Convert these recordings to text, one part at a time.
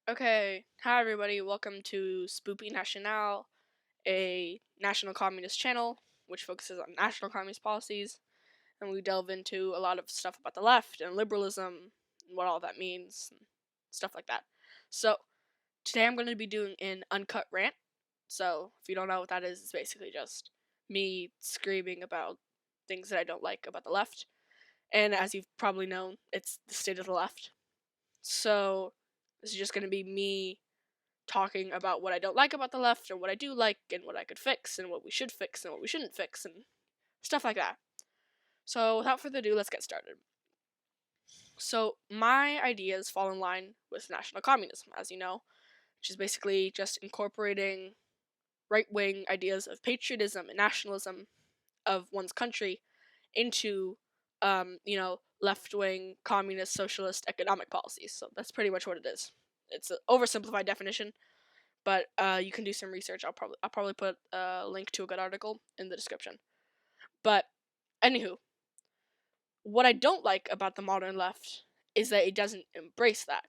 Okay, hi everybody, welcome to Spoopy National, a national communist channel which focuses on national communist policies, and we delve into a lot of stuff about the left and liberalism and what all that means, and stuff like that. So, today I'm going to be doing an uncut rant. So, if you don't know what that is, it's basically just me screaming about things that I don't like about the left. And as you've probably known, it's the state of the left. So, this is just going to be me talking about what I don't like about the left, or what I do like, and what I could fix, and what we should fix, and what we shouldn't fix, and stuff like that. So, without further ado, let's get started. So, my ideas fall in line with national communism, as you know, which is basically just incorporating right wing ideas of patriotism and nationalism of one's country into, left wing communist socialist economic policies. So, that's pretty much what it is. It's an oversimplified definition, but you can do some research. I'll probably put a link to a good article in the description. But anywho, what I don't like about the modern left is that it doesn't embrace that.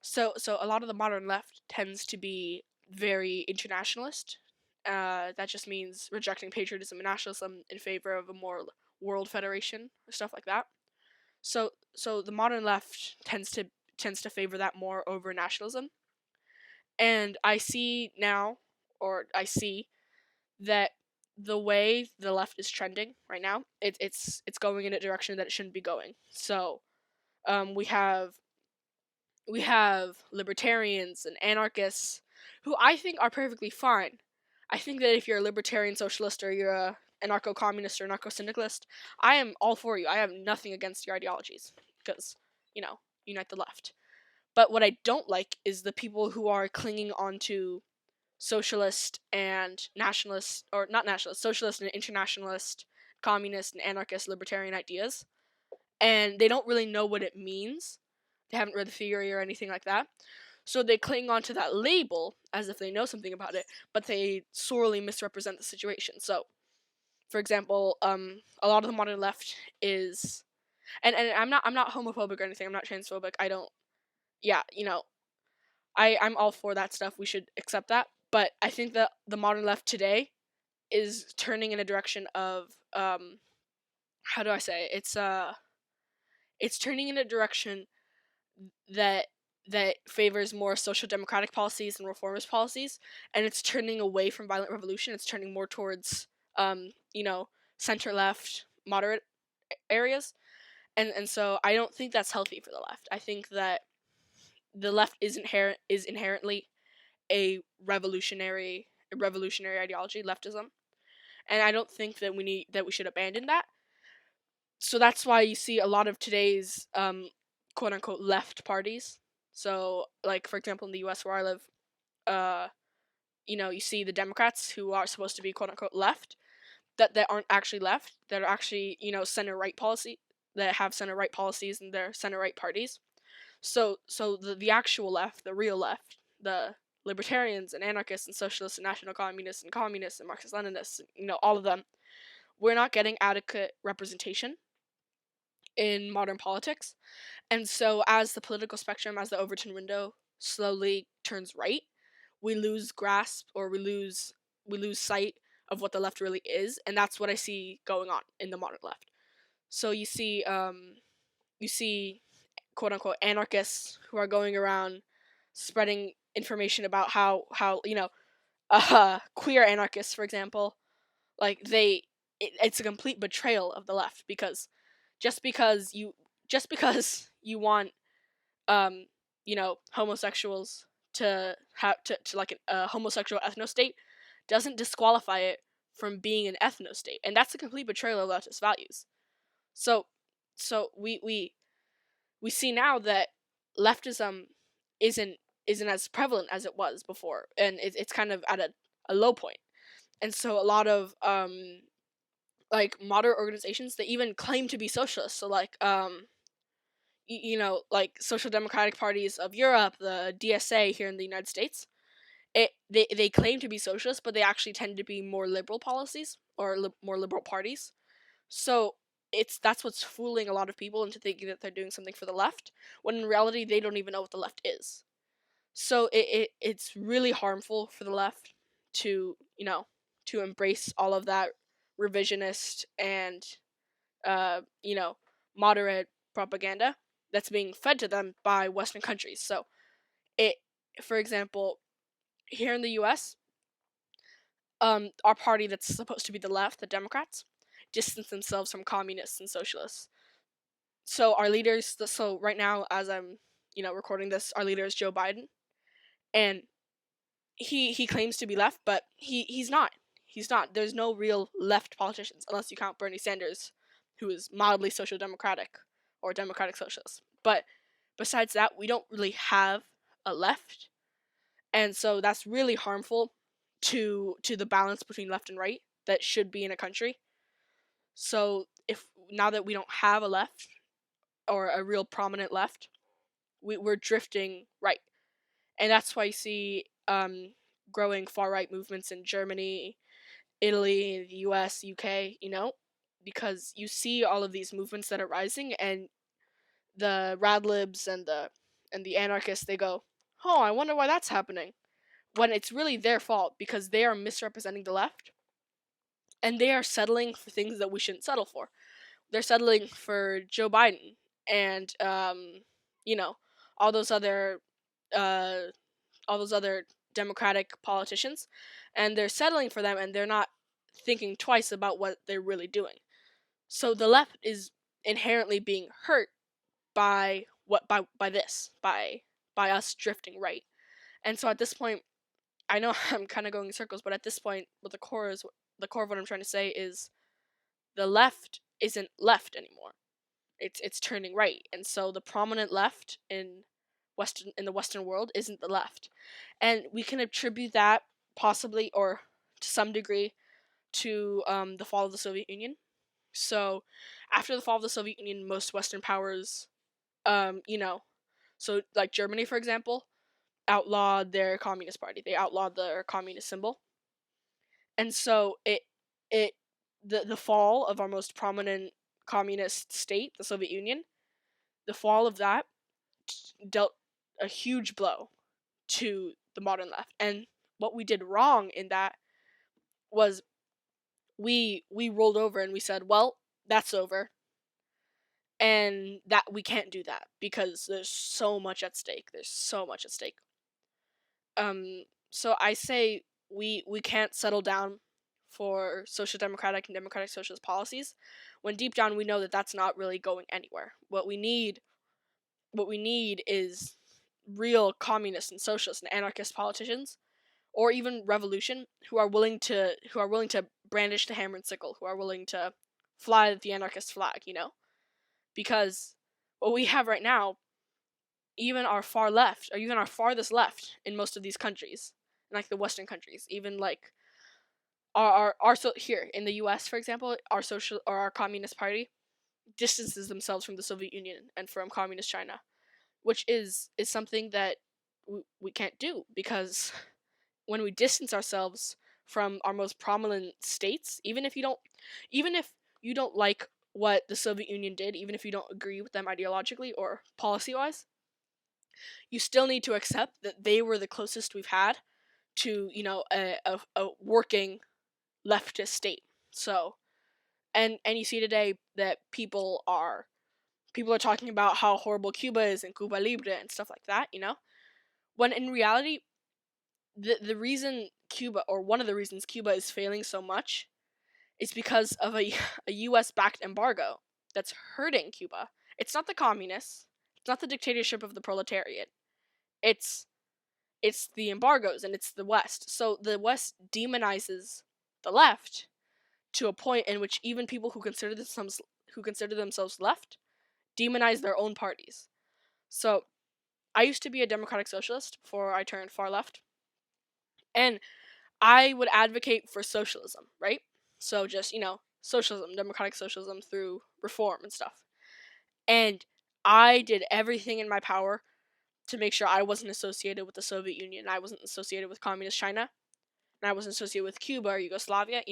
So a lot of the modern left tends to be very internationalist. That just means rejecting patriotism and nationalism in favor of a more world federation or stuff like that. So the modern left tends to favor that more over nationalism. And I see now, or I see that the way the left is trending right now, it's going in a direction that it shouldn't be going. So, we have libertarians and anarchists who I think are perfectly fine. I think that if you're a libertarian socialist, or you're a anarcho-communist or anarcho-syndicalist, I am all for you. I have nothing against your ideologies because, unite the left. But what I don't like is the people who are clinging onto socialist and nationalist, or not nationalist, socialist and internationalist, communist and anarchist libertarian ideas, and they don't really know what it means. They haven't read the theory or anything like that. So they cling onto that label as if they know something about it, but they sorely misrepresent the situation. So, for example, a lot of the modern left is, and I'm not homophobic or anything. I'm not transphobic. I don't. Yeah, I'm all for that stuff. We should accept that. But I think that the modern left today is turning in a direction of, how do I say it? It's turning in a direction that favors more social democratic policies and reformist policies, and it's turning away from violent revolution. It's turning more towards, center left, moderate areas, and so I don't think that's healthy for the left. I think that the left is inherently a revolutionary ideology, leftism, and I don't think that we should abandon that. So that's why you see a lot of today's, quote unquote left parties. So, like, for example, in the U.S. where I live, uh, you see the Democrats, who are supposed to be quote unquote left, that aren't actually left, that are actually, center right policy, that have center right policies, and they're center right parties. So the actual left, the real left, the libertarians and anarchists and socialists and national communists and Marxist Leninists, all of them, we're not getting adequate representation in modern politics. And so as the political spectrum, as the Overton window slowly turns right, we lose grasp, or we lose sight of what the left really is, and that's what I see going on in the modern left. So you see quote unquote anarchists who are going around spreading information about how queer anarchists, for example, like it's a complete betrayal of the left, because just because you just because you want, homosexuals to have to like a homosexual ethno state, doesn't disqualify it from being an ethno state, and that's a complete betrayal of leftist values. So so we see now that leftism isn't isn't as prevalent as it was before, and it's kind of at a low point. And so a lot of, like, moderate organizations, they even claim to be socialist. So, like, like social democratic parties of Europe, the DSA here in the United States, they claim to be socialist, but they actually tend to be more liberal policies, or more liberal parties. So that's what's fooling a lot of people into thinking that they're doing something for the left, when in reality they don't even know what the left is. So it's really harmful for the left to, to embrace all of that revisionist and you know, moderate propaganda that's being fed to them by Western countries. So it, for example, here in the U.S., our party that's supposed to be the left, the Democrats, distance themselves from communists and socialists. So our leaders, so right now, as I'm, recording this, our leader is Joe Biden, and he claims to be left, but he's not. He's not. There's no real left politicians unless you count Bernie Sanders, who is mildly social democratic or democratic socialist. But besides that, we don't really have a left, and so that's really harmful to the balance between left and right that should be in a country. So if now that we don't have a left or a real prominent left, we're drifting right, and that's why you see growing far right movements in Germany, Italy, the U.S., UK. Because you see all of these movements that are rising, and the rad libs and the anarchists, they go, "Oh, I wonder why that's happening." When it's really their fault because they are misrepresenting the left, and they are settling for things that we shouldn't settle for. They're settling for Joe Biden and you know all those other uh, Democratic politicians, and they're settling for them, and they're not thinking twice about what they're really doing. So the left is inherently being hurt by by us drifting right. And so at this point, I know I'm kind of going in circles, but at this point, what the core of what I'm trying to say is the left isn't left anymore. It's turning right, and so the prominent left in the Western world isn't the left, and we can attribute that possibly or to some degree to the fall of the Soviet Union. So after the fall of the Soviet Union, most Western powers, so like Germany, for example, outlawed their communist party. They outlawed their communist symbol, and so it the fall of our most prominent communist state, the Soviet Union, the fall of that dealt a huge blow to the modern left. And what we did wrong in that was we rolled over and we said, well, that's over, and that we can't do that because there's so much at stake. There's so much at stake. So I say we can't settle down for social democratic and democratic socialist policies when deep down we know that that's not really going anywhere. What we need is real communist and socialist and anarchist politicians, or even revolution, who are willing to brandish the hammer and sickle, who are willing to fly the anarchist flag, because what we have right now, even our far left, or even our farthest left in most of these countries, like the Western countries, even like our so here in the U.S., for example, our social or our Communist Party distances themselves from the Soviet Union and from Communist China, which is something that we can't do, because when we distance ourselves from our most prominent states, even if you don't like what the Soviet Union did, even if you don't agree with them ideologically or policy-wise, you still need to accept that they were the closest we've had to, a working leftist state. So, and you see today that people are talking about how horrible Cuba is and Cuba Libre and stuff like that, when in reality, the reason Cuba, or one of the reasons Cuba is failing so much, is because of a US backed embargo that's hurting Cuba. It's not the communists, it's not the dictatorship of the proletariat. It's the embargoes, and it's the West. So the West demonizes the left to a point in which even people who consider themselves left demonize their own parties. So I used to be a democratic socialist before I turned far left, and I would advocate for socialism, right? So just, socialism, democratic socialism through reform and stuff. And I did everything in my power to make sure I wasn't associated with the Soviet Union, I wasn't associated with communist China, and I wasn't associated with Cuba or Yugoslavia,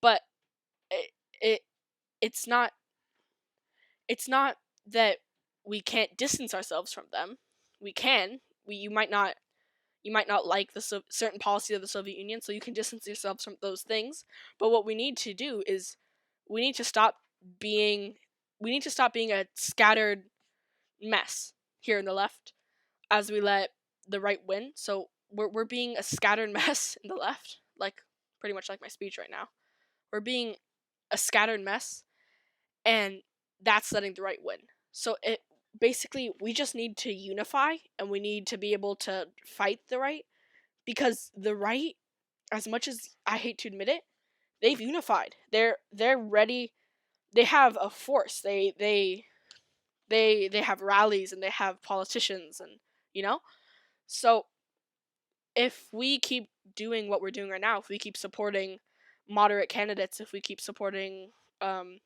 But it, it it's not that we can't distance ourselves from them. We can. you might not like the certain policy of the Soviet Union, so you can distance yourself from those things. But what we need to do is we need to stop being a scattered mess here in the left as we let the right win. So we're being a scattered mess in the left, like pretty much like my speech right now. We're being a scattered mess, and that's letting the right win. So it basically, we just need to unify, and we need to be able to fight the right, because the right, as much as I hate to admit it, they've unified. They're ready. They have a force. They have rallies, and they have politicians, and you know. So if we keep doing what we're doing right now, if we keep supporting moderate candidates, if we keep supporting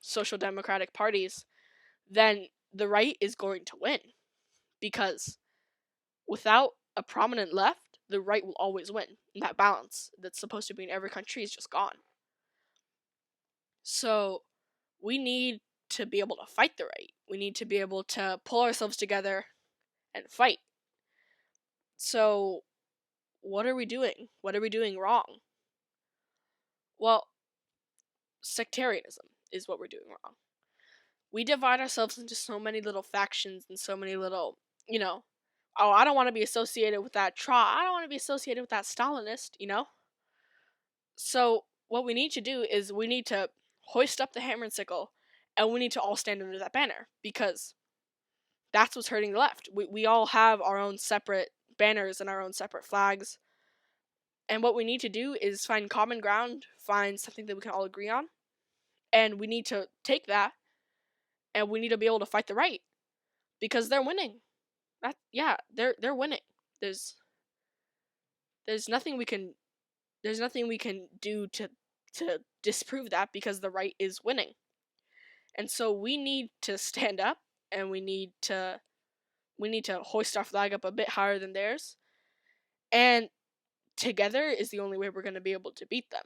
social democratic parties, then the right is going to win, because without a prominent left, the right will always win. And that balance that's supposed to be in every country is just gone. So we need to be able to fight the right. We need to be able to pull ourselves together and fight. So what are we doing? What are we doing wrong? Well, sectarianism is what we're doing wrong. We divide ourselves into so many little factions and so many little, oh, I don't want to be associated with that I don't want to be associated with that Stalinist. So what we need to do is we need to hoist up the hammer and sickle, and we need to all stand under that banner, because that's what's hurting the left. We all have our own separate banners and our own separate flags, and what we need to do is find common ground, find something that we can all agree on, and we need to take that, and we need to be able to fight the right, because they're winning. They're winning. There's nothing we can do to disprove that, because the right is winning. And so we need to stand up, and we need to hoist our flag up a bit higher than theirs. And together is the only way we're going to be able to beat them.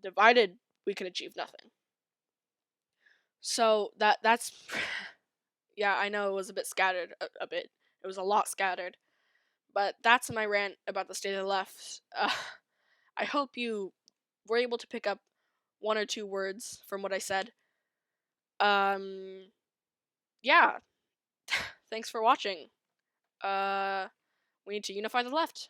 Divided, we can achieve nothing. So that's yeah, I know it was a bit scattered, a bit. It was a lot scattered. But that's my rant about the state of the left. I hope you were able to pick up one or two words from what I said. Yeah. Thanks for watching. We need to unify the left.